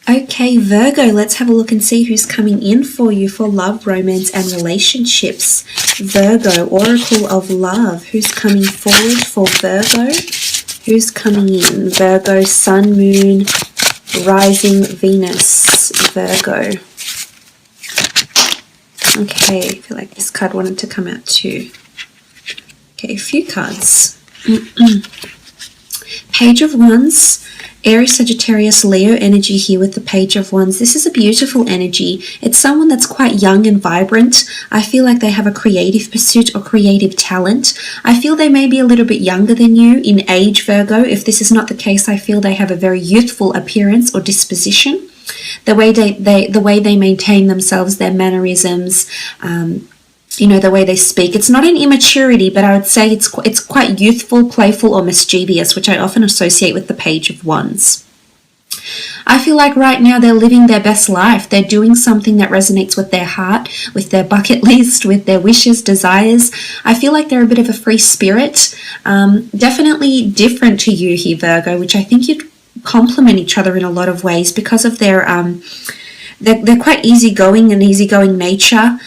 Okay, Virgo, let's have a look and see who's coming in for you for love, romance, and relationships. Virgo, Oracle of Love. Who's coming forward for Virgo? Who's coming in? Virgo, Sun, Moon, Rising, Venus. Virgo. Okay, I feel like this card wanted to come out too. Okay, a few cards. Page of Wands. Aries, Sagittarius, Leo energy here with the Page of Wands. This is a beautiful energy. It's someone that's quite young and vibrant. I feel like they have a creative pursuit or creative talent. I feel they may be a little bit younger than you in age, Virgo. If this is not the case, I feel they have a very youthful appearance or disposition. The way they maintain themselves, their mannerisms, the way they speak. It's not an immaturity, but I would say it's quite youthful, playful, or mischievous, which I often associate with the Page of Wands. I feel like right now they're living their best life. They're doing something that resonates with their heart, with their bucket list, with their wishes, desires. I feel like they're a bit of a free spirit. Definitely different to you here, Virgo, which I think you'd complement each other in a lot of ways because of their they're quite easygoing and easygoing nature.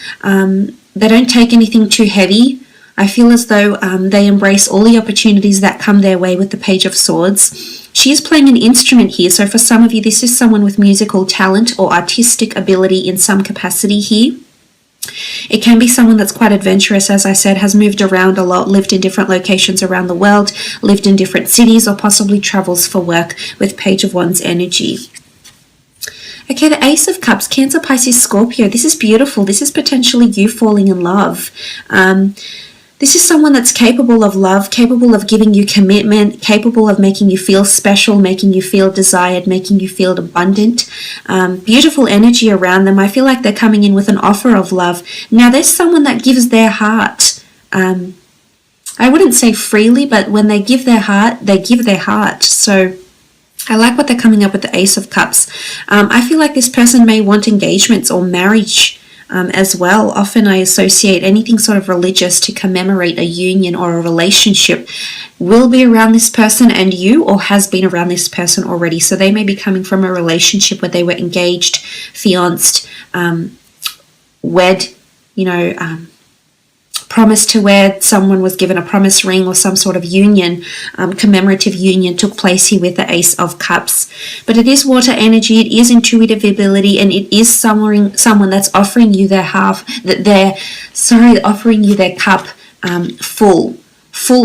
They don't take anything too heavy. I feel as though they embrace all the opportunities that come their way with the Page of Swords. She is playing an instrument here, so for some of you, this is someone with musical talent or artistic ability in some capacity here. It can be someone that's quite adventurous, as I said, has moved around a lot, lived in different locations around the world, lived in different cities, or possibly travels for work with Page of Wands energy. Okay, the Ace of Cups, Cancer, Pisces, Scorpio. This is beautiful. This is potentially you falling in love. This is someone that's capable of love, capable of giving you commitment, capable of making you feel special, making you feel desired, making you feel abundant. Beautiful energy around them. I feel like they're coming in with an offer of love. Now, there's someone that gives their heart. I wouldn't say freely, but when they give their heart, they give their heart. So I like what they're coming up with the Ace of Cups. I feel like this person may want engagements or marriage as well. Often I associate anything sort of religious to commemorate a union or a relationship will be around this person and you, or has been around this person already. So they may be coming from a relationship where they were engaged, fianced, wed, promise to wed, someone was given a promise ring or some sort of union, commemorative union took place here with the Ace of Cups. But it is water energy, it is intuitive ability, and it is someone that's offering you offering you their cup full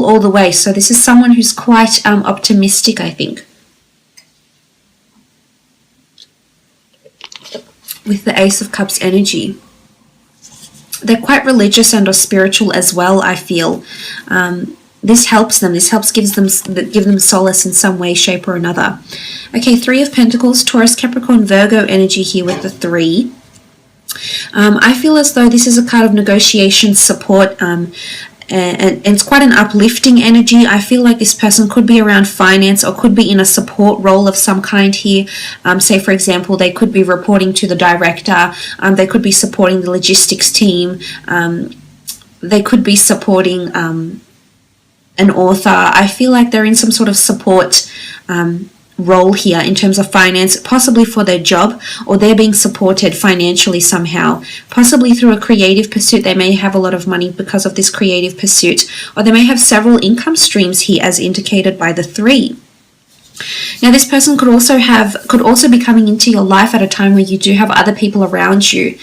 all the way. So this is someone who's quite optimistic, I think. With the Ace of Cups energy. They're quite religious and or spiritual as well, I feel. This helps them. This helps give them solace in some way, shape, or another. Okay, Three of Pentacles, Taurus, Capricorn, Virgo energy here with the 3. I feel as though this is a card of negotiation, support, and it's quite an uplifting energy. I feel like this person could be around finance or could be in a support role of some kind here. Say, for example, they could be reporting to the director. They could be supporting the logistics team. They could be supporting an author. I feel like they're in some sort of support role here in terms of finance, possibly for their job, or they're being supported financially somehow, possibly through a creative pursuit. They may have a lot of money because of this creative pursuit, or they may have several income streams here as indicated by the 3. Now, this person could also be coming into your life at a time where you do have other people around you.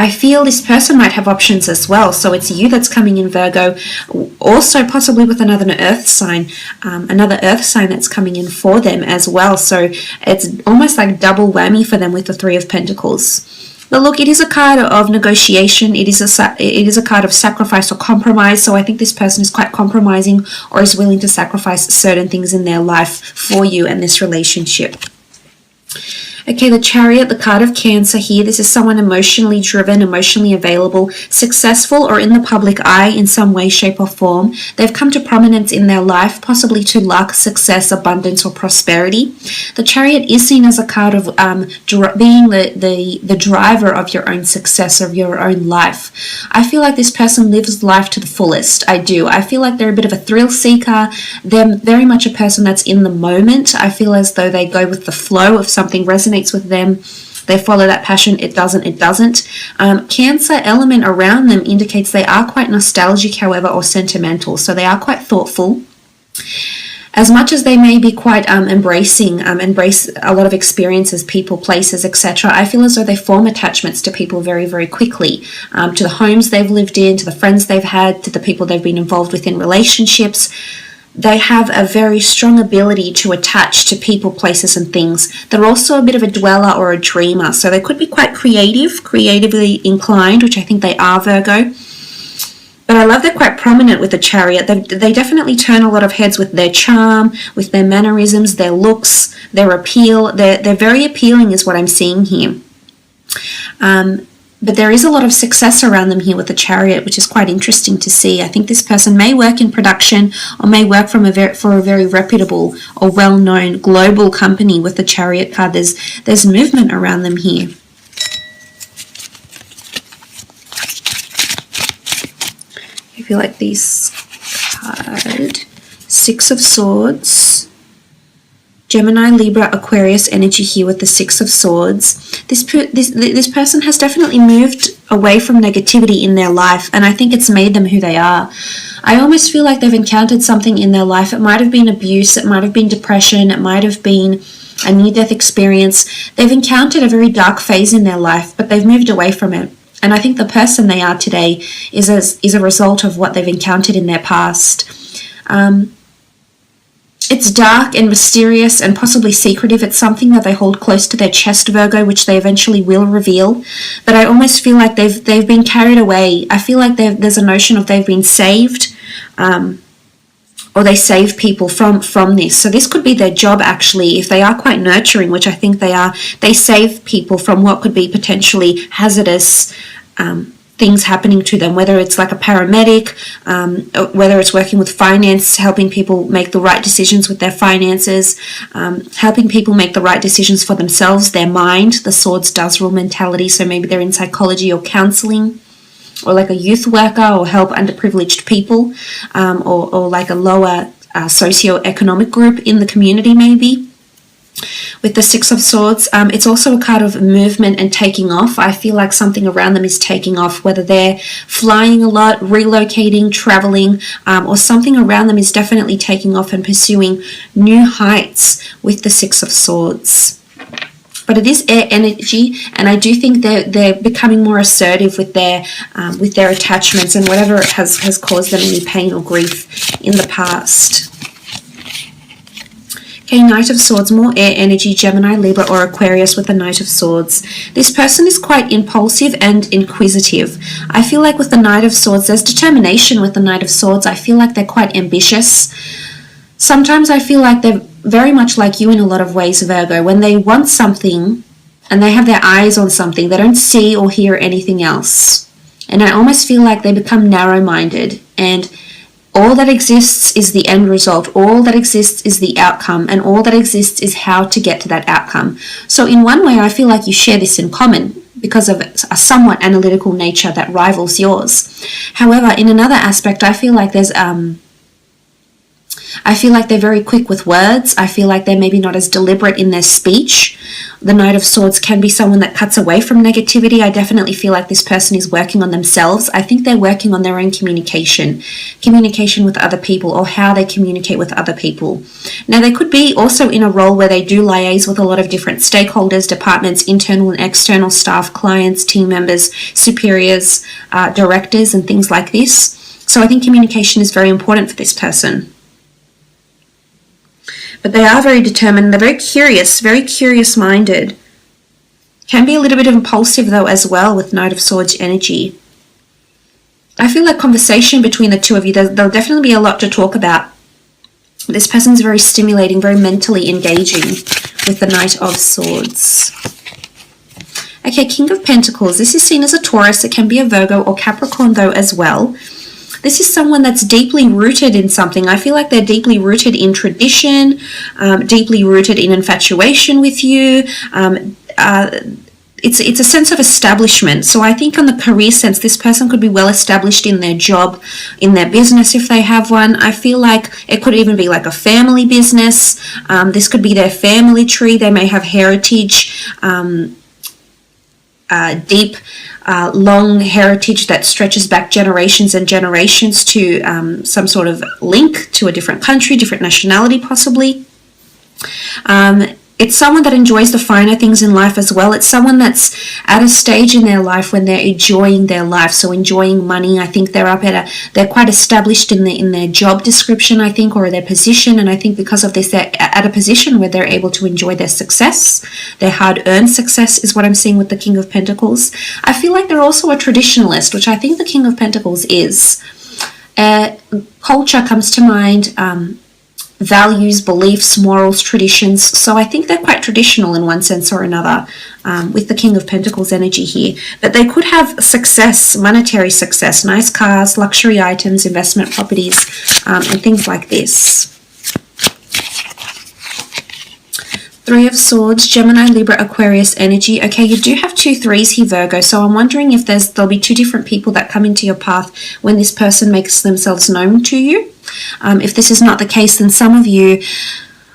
I feel this person might have options as well. So it's you that's coming in, Virgo, also possibly with another earth sign that's coming in for them as well. So it's almost like double whammy for them with the 3 of Pentacles. But look, it is a card of negotiation. It is a card of sacrifice or compromise. So I think this person is quite compromising or is willing to sacrifice certain things in their life for you and this relationship. Okay, the Chariot, the card of Cancer here. This is someone emotionally driven, emotionally available, successful or in the public eye in some way, shape or form. They've come to prominence in their life, possibly to luck, success, abundance or prosperity. The Chariot is seen as a card of being the driver of your own success, of your own life. I feel like this person lives life to the fullest. I do. I feel like they're a bit of a thrill seeker. They're very much a person that's in the moment. I feel as though they go with the flow. If something resonates with them, they follow that passion. It doesn't. Cancer element around them indicates they are quite nostalgic, however, or sentimental. So they are quite thoughtful. As much as they may be quite embrace a lot of experiences, people, places, etc., I feel as though they form attachments to people very, very quickly, to the homes they've lived in, to the friends they've had, to the people they've been involved with in relationships. They have a very strong ability to attach to people, places, and things. They're also a bit of a dweller or a dreamer, so they could be quite creatively inclined, which I think they are, Virgo. But I love they're quite prominent with the Chariot. They definitely turn a lot of heads with their charm, with their mannerisms, their looks, their appeal. They're very appealing is what I'm seeing here. But there is a lot of success around them here with the Chariot, which is quite interesting to see. I think this person may work in production or may work for a very reputable or well-known global company with the Chariot card. There's movement around them here. I feel like this card, Six of Swords, Gemini, Libra, Aquarius energy here with the Six of Swords. This person has definitely moved away from negativity in their life, and I think it's made them who they are. I almost feel like they've encountered something in their life. It might have been abuse, it might have been depression, it might have been a near-death experience. They've encountered a very dark phase in their life, but they've moved away from it. And I think the person they are today is a result of what they've encountered in their past. It's dark and mysterious and possibly secretive. It's something that they hold close to their chest, Virgo, which they eventually will reveal. But I almost feel like they've been carried away. I feel like there's a notion of they've been saved, or they save people from this. So this could be their job, actually. If they are quite nurturing, which I think they are, they save people from what could be potentially hazardous things happening to them, whether it's like a paramedic, whether it's working with finance, helping people make the right decisions with their finances, helping people make the right decisions for themselves, their mind. The Swords does rule mentality, so maybe they're in psychology or counseling, or like a youth worker, or help underprivileged people, or like a lower socio-economic group in the community maybe. With the Six of Swords, it's also a card of movement and taking off. I feel like something around them is taking off, whether they're flying a lot, relocating, traveling, or something around them is definitely taking off and pursuing new heights with the Six of Swords. But it is air energy, and I do think they're becoming more assertive with their attachments and whatever has caused them any pain or grief in the past. Okay, Knight of Swords, more air energy, Gemini, Libra, or Aquarius with the Knight of Swords. This person is quite impulsive and inquisitive. I feel like with the Knight of Swords, there's determination with the Knight of Swords. I feel like they're quite ambitious. Sometimes I feel like they're very much like you in a lot of ways, Virgo. When they want something and they have their eyes on something, they don't see or hear anything else. And I almost feel like they become narrow-minded, and all that exists is the end result. All that exists is the outcome, and all that exists is how to get to that outcome. So in one way, I feel like you share this in common because of a somewhat analytical nature that rivals yours. However, in another aspect, I feel like they're very quick with words. I feel like they're maybe not as deliberate in their speech. The Knight of Swords can be someone that cuts away from negativity. I definitely feel like this person is working on themselves. I think they're working on their own communication with other people, or how they communicate with other people. Now, they could be also in a role where they do liaise with a lot of different stakeholders, departments, internal and external staff, clients, team members, superiors, directors, and things like this. So I think communication is very important for this person. But they are very determined. They're very curious-minded. Can be a little bit impulsive, though, as well, with Knight of Swords energy. I feel like conversation between the two of you, there'll definitely be a lot to talk about. This person's very stimulating, very mentally engaging with the Knight of Swords. Okay, King of Pentacles. This is seen as a Taurus. It can be a Virgo or Capricorn though as well. This is someone that's deeply rooted in something. I feel like they're deeply rooted in tradition, deeply rooted in infatuation with you. It's a sense of establishment. So I think on the career sense, this person could be well established in their job, in their business if they have one. I feel like it could even be like a family business. This could be their family tree. They may have heritage, deep, long heritage that stretches back generations and generations to some sort of link to a different country, different nationality possibly. It's someone that enjoys the finer things in life as well. It's someone that's at a stage in their life when they're enjoying their life, so enjoying money. I think they're quite established in their job description, I think, or their position, and I think because of this, they're at a position where they're able to enjoy their success. Their hard-earned success is what I'm seeing with the King of Pentacles. I feel like they're also a traditionalist, which I think the King of Pentacles is. Culture comes to mind, values, beliefs, morals, traditions. So I think they're quite traditional in one sense or another with the King of Pentacles energy here. But they could have success, monetary success, nice cars, luxury items, investment properties, and things like this. Three of Swords, Gemini, Libra, Aquarius energy. Okay, you do have 2 3s here, Virgo. So I'm wondering if there'll be 2 different people that come into your path when this person makes themselves known to you. If this is not the case, then some of you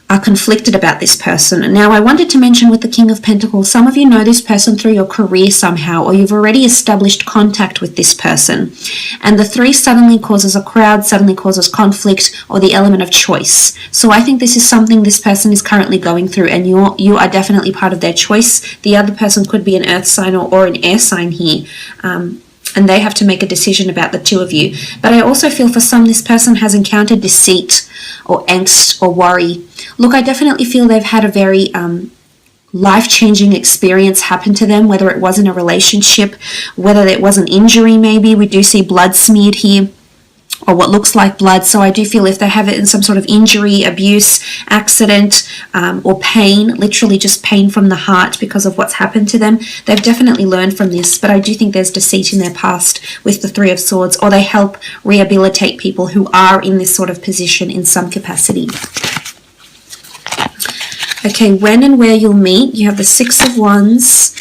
are conflicted about this person. Now, I wanted to mention with the King of Pentacles, some of you know this person through your career somehow, or you've already established contact with this person. And the 3 suddenly causes a crowd, suddenly causes conflict, or the element of choice. So I think this is something this person is currently going through, and you are definitely part of their choice. The other person could be an earth sign or an air sign here. And they have to make a decision about the 2 of you. But I also feel for some, this person has encountered deceit or angst or worry. Look, I definitely feel they've had a very life-changing experience happen to them, whether it was in a relationship, whether it was an injury maybe. We do see blood smeared here, or what looks like blood. So I do feel if they have it in some sort of injury, abuse, accident, or pain, literally just pain from the heart because of what's happened to them, they've definitely learned from this. But I do think there's deceit in their past with the 3 of Swords, or they help rehabilitate people who are in this sort of position in some capacity. Okay, when and where you'll meet, you have the 6 of Wands,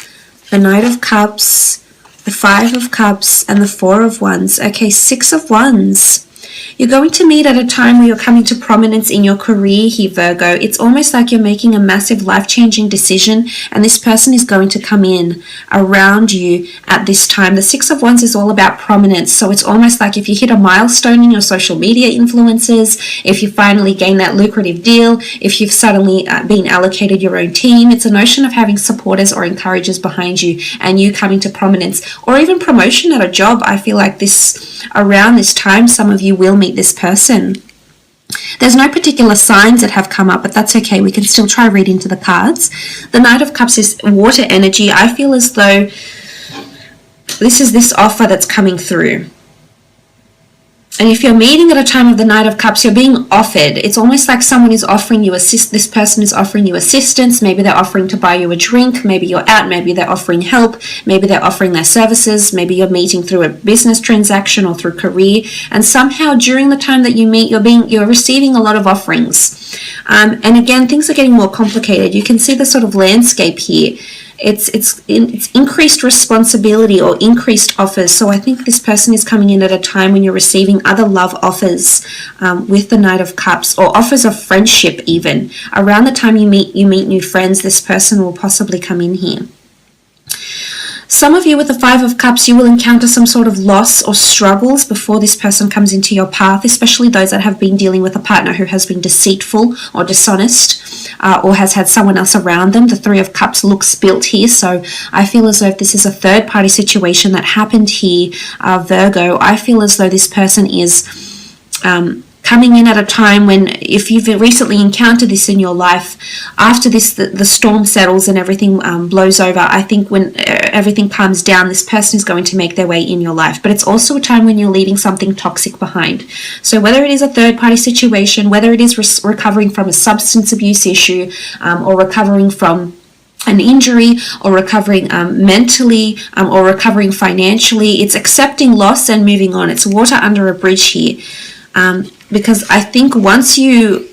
the Knight of Cups, the 5 of Cups, and the 4 of Wands. Okay, 6 of Wands. You're going to meet at a time where you're coming to prominence in your career here, Virgo. It's almost like you're making a massive life-changing decision, and this person is going to come in around you at this time. The 6 of Wands is all about prominence, so it's almost like if you hit a milestone in your social media influences, if you finally gain that lucrative deal, if you've suddenly been allocated your own team, it's a notion of having supporters or encouragers behind you and you coming to prominence, or even promotion at a job. I feel like around this time, some of you will meet this person. There's no particular signs that have come up, but that's okay. We can still try read into the cards. The Knight of Cups is water energy. I feel as though this is this offer that's coming through. And if you're meeting at a time of the Knight of Cups, you're being offered. It's almost like someone is offering you this person is offering you assistance. Maybe they're offering to buy you a drink. Maybe you're out. Maybe they're offering help. Maybe they're offering their services. Maybe you're meeting through a business transaction or through career. And somehow during the time that you meet, you're receiving a lot of offerings. And again, things are getting more complicated. You can see the sort of landscape here. It's increased responsibility or increased offers. So I think this person is coming in at a time when you're receiving other love offers with the Knight of Cups, or offers of friendship even. Around the time you meet new friends, this person will possibly come in here. Some of you with the 5 of Cups, you will encounter some sort of loss or struggles before this person comes into your path, especially those that have been dealing with a partner who has been deceitful or dishonest, or has had someone else around them. The 3 of Cups looks built here, so I feel as though if this is a third-party situation that happened here, Virgo, I feel as though this person is coming in at a time when, if you've recently encountered this in your life, after this, the storm settles and everything blows over, I think when everything calms down, this person is going to make their way in your life. But it's also a time when you're leaving something toxic behind. So whether it is a third-party situation, whether it is recovering from a substance abuse issue, or recovering from an injury, or recovering mentally, or recovering financially, it's accepting loss and moving on. It's water under a bridge here. Because I think once you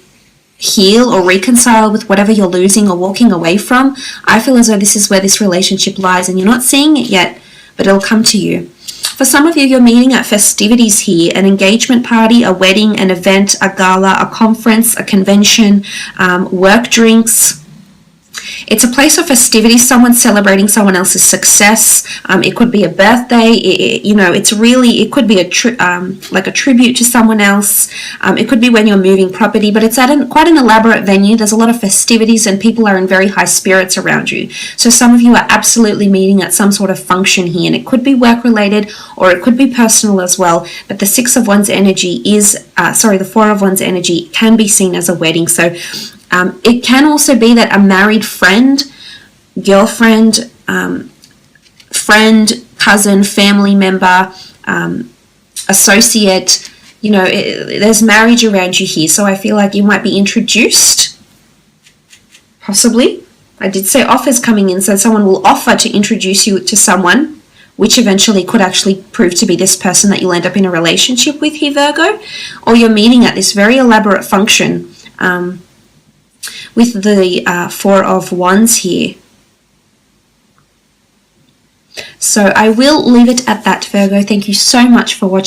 heal or reconcile with whatever you're losing or walking away from, I feel as though this is where this relationship lies, and you're not seeing it yet, but it'll come to you. For some of you, you're meeting at festivities here, an engagement party, a wedding, an event, a gala, a conference, a convention, work drinks. It's a place of festivity, someone celebrating someone else's success. It could be a birthday. It could be like a tribute to someone else. It could be when you're moving property, but it's at quite an elaborate venue. There's a lot of festivities and people are in very high spirits around you. So some of you are absolutely meeting at some sort of function here, and it could be work related or it could be personal as well. But the Six of Wands energy the Four of Wands energy can be seen as a wedding. So it can also be that a married friend, girlfriend, friend, cousin, family member, associate, there's marriage around you here. So I feel like you might be introduced, possibly. I did say offers coming in, so someone will offer to introduce you to someone, which eventually could actually prove to be this person that you'll end up in a relationship with here, Virgo. Or you're meeting at this very elaborate function, with the Four of Wands here. So I will leave it at that, Virgo. Thank you so much for watching.